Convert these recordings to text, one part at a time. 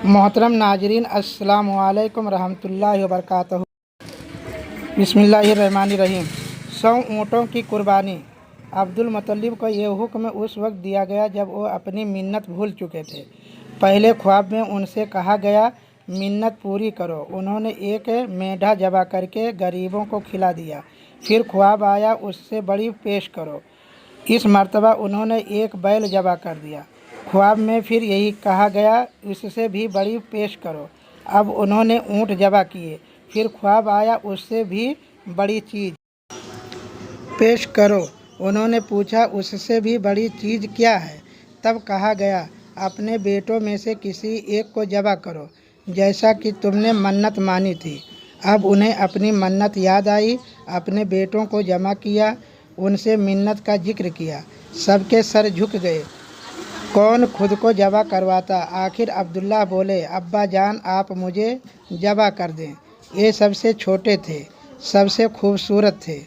मोहतरम नाजरीन, अस्सलामु अलैकुम रहमतुल्लाहि व बरकातहू। बिस्मिल्लाहिर्रहमानिर्रहीम। 100 ऊँटों की कुर्बानी। अब्दुल मुत्तलिब को यह हुक्म उस वक्त दिया गया जब वो अपनी मिन्नत भूल चुके थे। पहले ख्वाब में उनसे कहा गया, मिन्नत पूरी करो। उन्होंने एक मेंढा ज़बह करके गरीबों को खिला दिया। फिर ख्वाब आया, उससे बड़ी पेश करो। इस मर्तबा उन्होंने एक बैल ज़बह कर दिया। ख्वाब में फिर यही कहा गया, उससे भी बड़ी पेश करो। अब उन्होंने ऊँट ज़बह किए। फिर ख्वाब आया, उससे भी बड़ी चीज़ पेश करो। उन्होंने पूछा, उससे भी बड़ी चीज़ क्या है? तब कहा गया, अपने बेटों में से किसी एक को ज़बह करो, जैसा कि तुमने मन्नत मानी थी। अब उन्हें अपनी मन्नत याद आई। अपने बेटों को जमा किया, उनसे मिन्नत का जिक्र किया। सबके सर झुक गए। कौन खुद को ज़बह करवाता? आखिर अब्दुल्ला बोले, अब्बा जान, आप मुझे ज़बह कर दें। ये सबसे छोटे थे, सबसे खूबसूरत थे।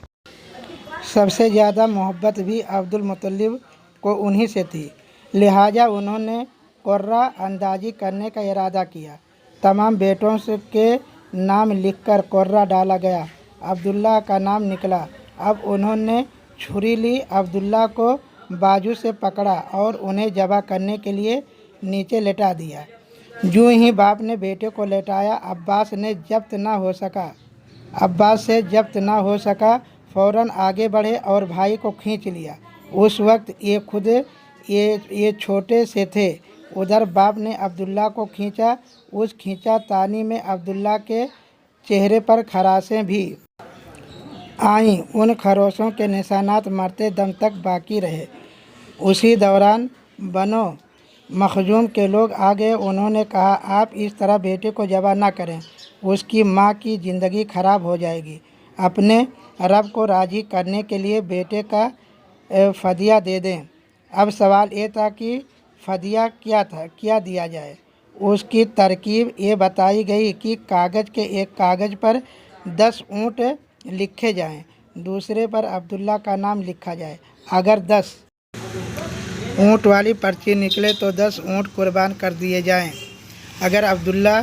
सबसे ज़्यादा मोहब्बत भी अब्दुल मुत्तलिब को उन्हीं से थी। लिहाजा उन्होंने कुर्रा अंदाजी करने का इरादा किया। तमाम बेटों के नाम लिखकर कुर्रा डाला गया। अब्दुल्ला का नाम निकला। अब उन्होंने छुरी ली, अब्दुल्ला को बाजू से पकड़ा और उन्हें ज़बह करने के लिए नीचे लेटा दिया। यूं ही बाप ने बेटे को लेटाया। अब्बास से जब्त ना हो सका, फ़ौरन आगे बढ़े और भाई को खींच लिया। उस वक्त ये छोटे से थे। उधर बाप ने अब्दुल्ला को खींचा। उस खींचातानी में अब्दुल्ला के चेहरे पर खराशें भी आईं। उन खरोशों के निशानात मरते दम तक बाकी रहे। उसी दौरान बनो मखजूम के लोग आ गए। उन्होंने कहा, आप इस तरह बेटे को ज़बह ना करें, उसकी माँ की ज़िंदगी ख़राब हो जाएगी। अपने रब को राज़ी करने के लिए बेटे का फ़दिया दे दें। अब सवाल ये था कि फ़दिया क्या दिया जाए। उसकी तरकीब ये बताई गई कि एक कागज़ पर 10 ऊँट लिखे जाएं, दूसरे पर अब्दुल्ला का नाम लिखा जाए। अगर 10 ऊँट वाली पर्ची निकले तो 10 ऊँट कुर्बान कर दिए जाएं। अगर अब्दुल्ला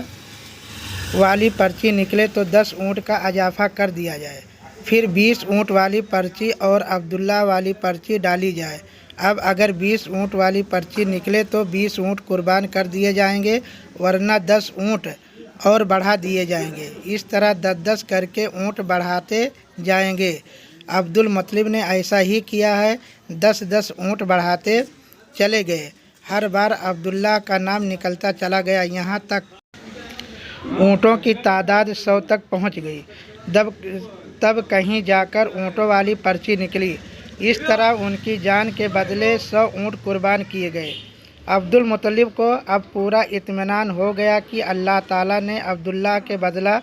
वाली पर्ची निकले तो 10 ऊँट का इजाफा कर दिया जाए। फिर 20 ऊँट वाली पर्ची और अब्दुल्ला वाली पर्ची डाली जाए। अब अगर 20 ऊँट वाली पर्ची निकले तो 20 ऊँट कुर्बान कर दिए जाएंगे, वरना 10 ऊँट और बढ़ा दिए जाएंगे। इस तरह 10-10 करके ऊँट बढ़ाते जाएंगे। अब्दुल मुत्तलिब ने ऐसा ही किया है। 10-10 ऊँट बढ़ाते चले गए। हर बार अब्दुल्ला का नाम निकलता चला गया। यहाँ तक ऊँटों की तादाद 100 तक पहुँच गई। तब कहीं जाकर ऊँटों वाली पर्ची निकली। इस तरह उनकी जान के बदले 100 ऊँट कुर्बान किए गए। अब्दुल मुत्तलिब को अब पूरा इत्मीनान हो गया कि अल्लाह ताला ने अब्दुल्ला के बदला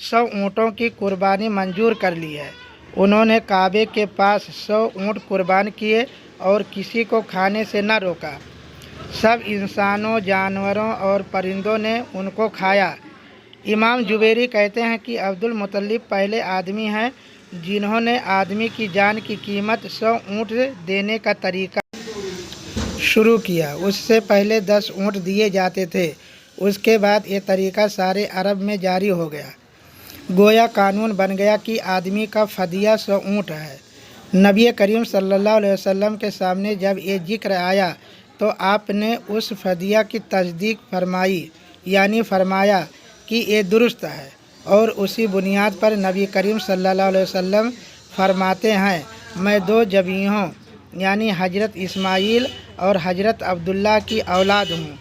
100 ऊँटों की कुर्बानी मंजूर कर ली है। उन्होंने काबे के पास 100 ऊँट कुर्बान किए और किसी को खाने से न रोका। सब इंसानों, जानवरों और परिंदों ने उनको खाया। इमाम जुबैरी कहते हैं कि अब्दुल मुत्तलिब पहले आदमी हैं जिन्होंने आदमी की जान की कीमत 100 ऊँट देने का तरीका शुरू किया। उससे पहले 10 ऊँट दिए जाते थे। उसके बाद ये तरीका सारे अरब में जारी हो गया। गोया कानून बन गया कि आदमी का फ़दिया 100 ऊँट है। नबी करीम सल्लल्लाहु अलैहि वसल्लम के सामने जब ये जिक्र आया तो आपने उस फ़दिया की तस्दीक फरमाई, यानी फरमाया कि ये दुरुस्त है। और उसी बुनियाद पर नबी करीम सल्लल्लाहु अलैहि वसल्लम फरमाते हैं, मैं 2 ज़बीहों यानी हजरत इस्माईल और हजरत अब्दुल्ला की औलाद हूँ।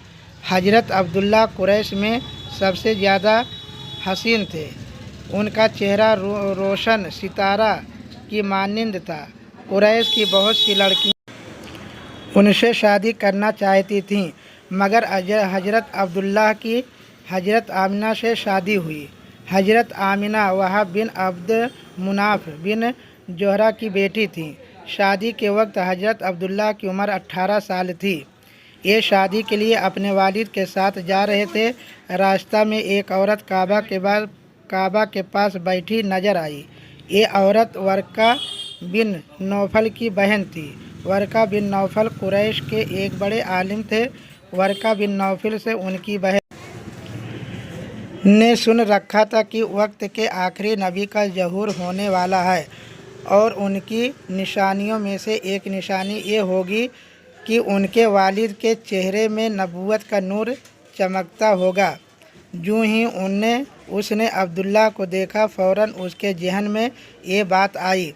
हजरत अब्दुल्ला कुरैश में सबसे ज़्यादा हसीन थे। उनका चेहरा रोशन सितारा की मानिंद था। कुरैश की बहुत सी लड़कियाँ उनसे शादी करना चाहती थीं, मगर हजरत अब्दुल्ला की हजरत आमिना से शादी हुई। हजरत आमिना वहाब बिन अब्द मुनाफ बिन जोहरा की बेटी थी। शादी के वक्त हजरत अब्दुल्ला की उम्र 18 साल थी। ये शादी के लिए अपने वालिद के साथ जा रहे थे। रास्ता में एक औरत काबा के पास बैठी नजर आई। ये औरत वरका बिन नौफल की बहन थी। वरका बिन नौफल कुरैश के एक बड़े आलिम थे। वरका बिन नौफल से उनकी बहन ने सुन रखा था कि वक्त के आखिरी नबी का ज़हूर होने वाला है और उनकी निशानियों में से एक निशानी ये होगी कि उनके वालिद के चेहरे में नबूवत का नूर चमकता होगा। यूं ही उसने अब्दुल्ला को देखा, फ़ौरन उसके जहन में ये बात आई।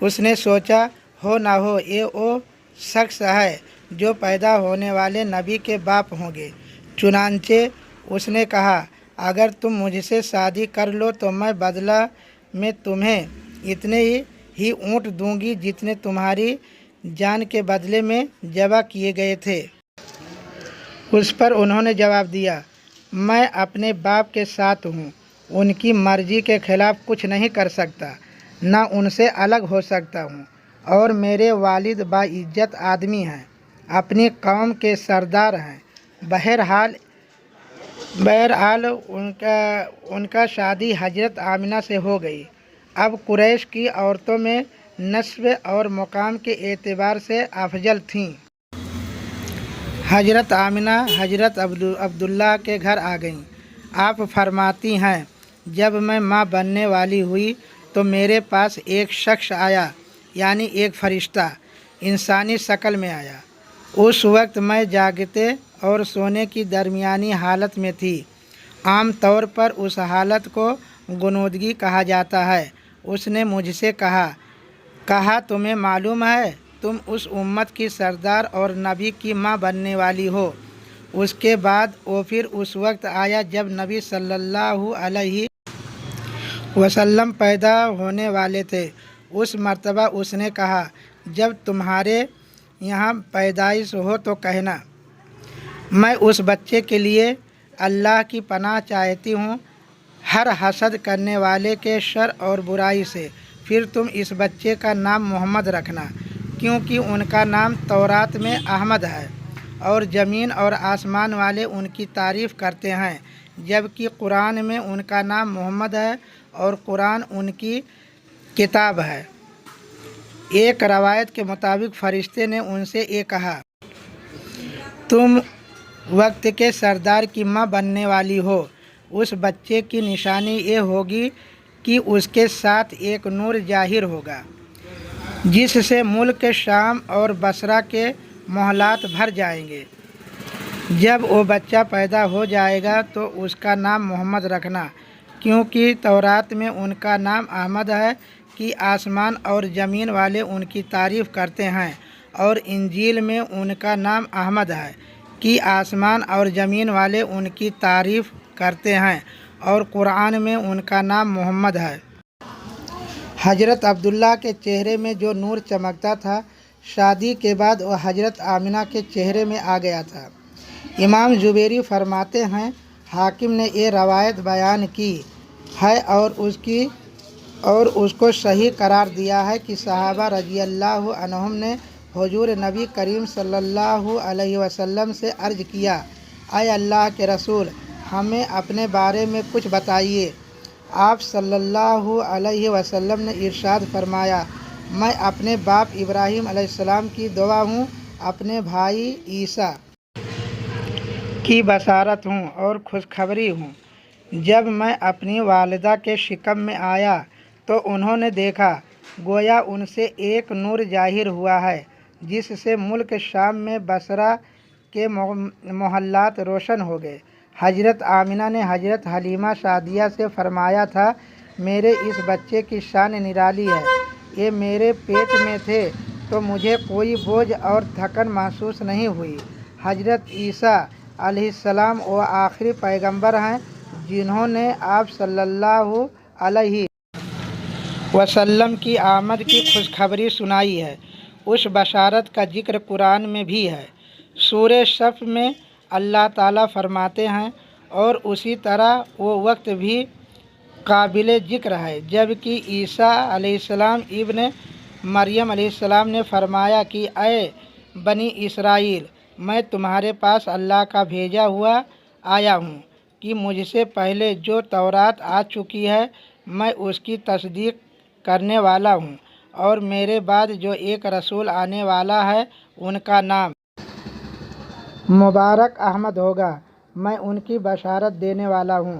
उसने सोचा हो ना हो ये वो शख्स है जो पैदा होने वाले नबी के बाप होंगे। चुनांचे उसने कहा, अगर तुम मुझसे शादी कर लो तो मैं बदला में तुम्हें इतने ही ऊँट दूंगी जितने तुम्हारी जान के बदले में ज़बह किए गए थे। उस पर उन्होंने जवाब दिया, मैं अपने बाप के साथ हूँ, उनकी मर्ज़ी के ख़िलाफ़ कुछ नहीं कर सकता, ना उनसे अलग हो सकता हूँ, और मेरे वालिद बाइज्जत आदमी हैं, अपनी कौम के सरदार हैं। बहरहाल उनका शादी हजरत आमिना से हो गई। अब कुरैश की औरतों में नस्ब और मुकाम के एतबार से अफजल थीं। हजरत आमिना हजरत अब्दुल्ला के घर आ गईं। आप फरमाती हैं, जब मैं माँ बनने वाली हुई तो मेरे पास एक शख्स आया, यानी एक फ़रिश्ता इंसानी शक्ल में आया। उस वक्त मैं जागते और सोने की दरमियानी हालत में थी। आम तौर पर उस हालत को गुनूदगी कहा जाता है। उसने मुझसे कहा तुम्हें मालूम है तुम उस उम्मत की सरदार और नबी की माँ बनने वाली हो। उसके बाद वो फिर उस वक्त आया जब नबी सल्लल्लाहु अलैहि वसल्लम पैदा होने वाले थे। उस मर्तबा उसने कहा, जब तुम्हारे यहाँ पैदाइश हो तो कहना, मैं उस बच्चे के लिए अल्लाह की पनाह चाहती हूँ हर हसद करने वाले के शर और बुराई से। फिर तुम इस बच्चे का नाम मोहम्मद रखना, क्योंकि उनका नाम तौरात में अहमद है और ज़मीन और आसमान वाले उनकी तारीफ़ करते हैं, जबकि कुरान में उनका नाम मोहम्मद है और कुरान उनकी किताब है। एक रवायत के मुताबिक फ़रिश्ते ने उनसे ये कहा, तुम वक्त के सरदार की माँ बनने वाली हो। उस बच्चे की निशानी ये होगी कि उसके साथ एक नूर जाहिर होगा, जिससे मुल्क शाम और बसरा के मोहल्लात भर जाएंगे। जब वो बच्चा पैदा हो जाएगा तो उसका नाम मोहम्मद रखना, क्योंकि तौरात में उनका नाम अहमद है कि आसमान और ज़मीन वाले उनकी तारीफ़ करते हैं, और इंजील में उनका नाम अहमद है कि आसमान और ज़मीन वाले उनकी तारीफ़ करते हैं, और कुरान में उनका नाम मोहम्मद है। हजरत अब्दुल्ला के चेहरे में जो नूर चमकता था, शादी के बाद वह हजरत आमिना के चेहरे में आ गया था। इमाम जुबैरी फरमाते हैं, हाकिम ने ये रवायत बयान की है और उसको सही करार दिया है कि सहाबा रज़ियल्लाहु अन्हुम ने हुजूर नबी करीम सल्लल्लाहु अलैहि वसल्लम से अर्ज़ किया, ऐ अल्लाह के रसूल, हमें अपने बारे में कुछ बताइए। आप सल्लल्लाहु अलैहि वसल्लम ने इरशाद फरमाया, मैं अपने बाप इब्राहीम अलैहिस्सलाम की दुआ हूँ, अपने भाई ईसा की बशारत हूँ और खुशखबरी हूँ। जब मैं अपनी वालिदा के शिकम में आया तो उन्होंने देखा, गोया उनसे एक नूर जाहिर हुआ है, जिससे मुल्क शाम में बसरा के मोहल्लात रोशन हो गए। हजरत आमिना ने हजरत हलीमा सादिया से फरमाया था, मेरे इस बच्चे की शान निराली है। ये मेरे पेट में थे तो मुझे कोई बोझ और थकन महसूस नहीं हुई। हजरत ईसा अलैहिस्सलाम वो आखिरी पैगंबर हैं जिन्होंने आप सल्लल्लाहु अलैहि वसल्लम की आमद की खुशखबरी सुनाई है। उस बशारत का जिक्र कुरान में भी है। सूरह सफ़ में अल्लाह ताला फरमाते हैं, और उसी तरह वो वक्त भी काबिल ज़िक्र है जबकि ईसा अलैहिस्सलाम इब्न मरियम अलैहिस्सलाम ने फरमाया कि ऐ बनी इसराइल, मैं तुम्हारे पास अल्लाह का भेजा हुआ आया हूँ कि मुझसे पहले जो तौरात आ चुकी है मैं उसकी तस्दीक करने वाला हूँ, और मेरे बाद जो एक रसूल आने वाला है उनका नाम मुबारक अहमद होगा, मैं उनकी बशारत देने वाला हूँ।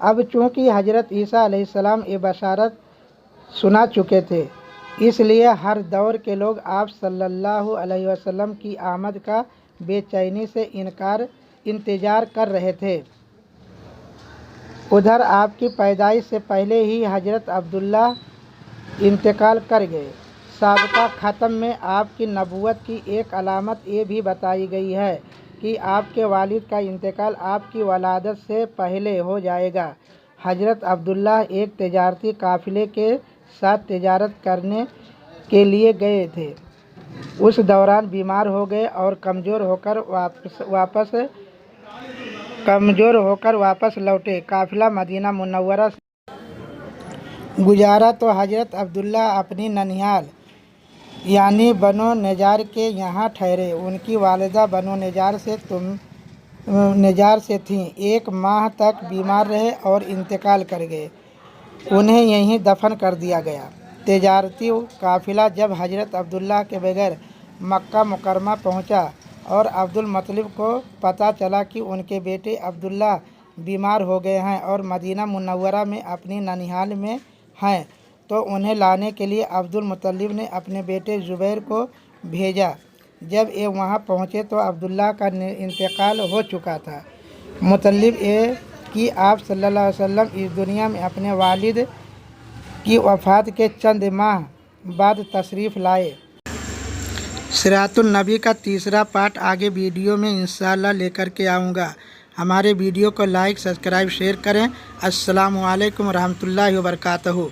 अब चूँकि हज़रत ईसा अलैहिस्सलाम ये बशारत सुना चुके थे, इसलिए हर दौर के लोग आप सल्लल्लाहु अलैहि वसल्लम की आमद का बेचैनी से इंतज़ार कर रहे थे। उधर आपकी पैदाइश से पहले ही हज़रत अब्दुल्ला इंतकाल कर गए। साबिक़ा ख़त्म में आपकी नबूवत की एक अलामत ये भी बताई गई है कि आपके वालिद का इंतकाल आपकी वलादत से पहले हो जाएगा। हज़रत अब्दुल्ला एक तिजारती काफ़िले के साथ तिजारत करने के लिए गए थे। उस दौरान बीमार हो गए और कमज़ोर होकर वापस लौटे। काफ़िला मदीना मुनव्वरा से गुजारा तो हज़रत अब्दुल्ला अपनी ननिहाल यानी बनो नजार के यहाँ ठहरे। उनकी वालिदा बनो नजार से थीं। 1 माह तक बीमार रहे और इंतकाल कर गए। उन्हें यहीं दफन कर दिया गया। तिजारती काफ़िला जब हज़रत अब्दुल्ला के बगैर मक्का मुकरमा पहुंचा और अब्दुल मुत्तलिब को पता चला कि उनके बेटे अब्दुल्ला बीमार हो गए हैं और मदीना मुनव्वरा में अपनी ननिहाल में हैं, तो उन्हें लाने के लिए अब्दुल मुत्तलिब ने अपने बेटे ज़ुबैर को भेजा। जब ये वहाँ पहुँचे तो अब्दुल्ला का इंतकाल हो चुका था। मुत्तलिब ये कि आप सल्लल्लाहु अलैहि वसल्लम इस दुनिया में अपने वालिद की वफ़ात के चंद माह बाद तशरीफ़ लाए। सिरातुन नबी का तीसरा पार्ट आगे वीडियो में इंशाअल्लाह लेकर के आऊँगा। हमारे वीडियो को लाइक, सब्सक्राइब, शेयर करें। अस्सलामु अलैकुम रहमतुल्लाहि व बरकातहू।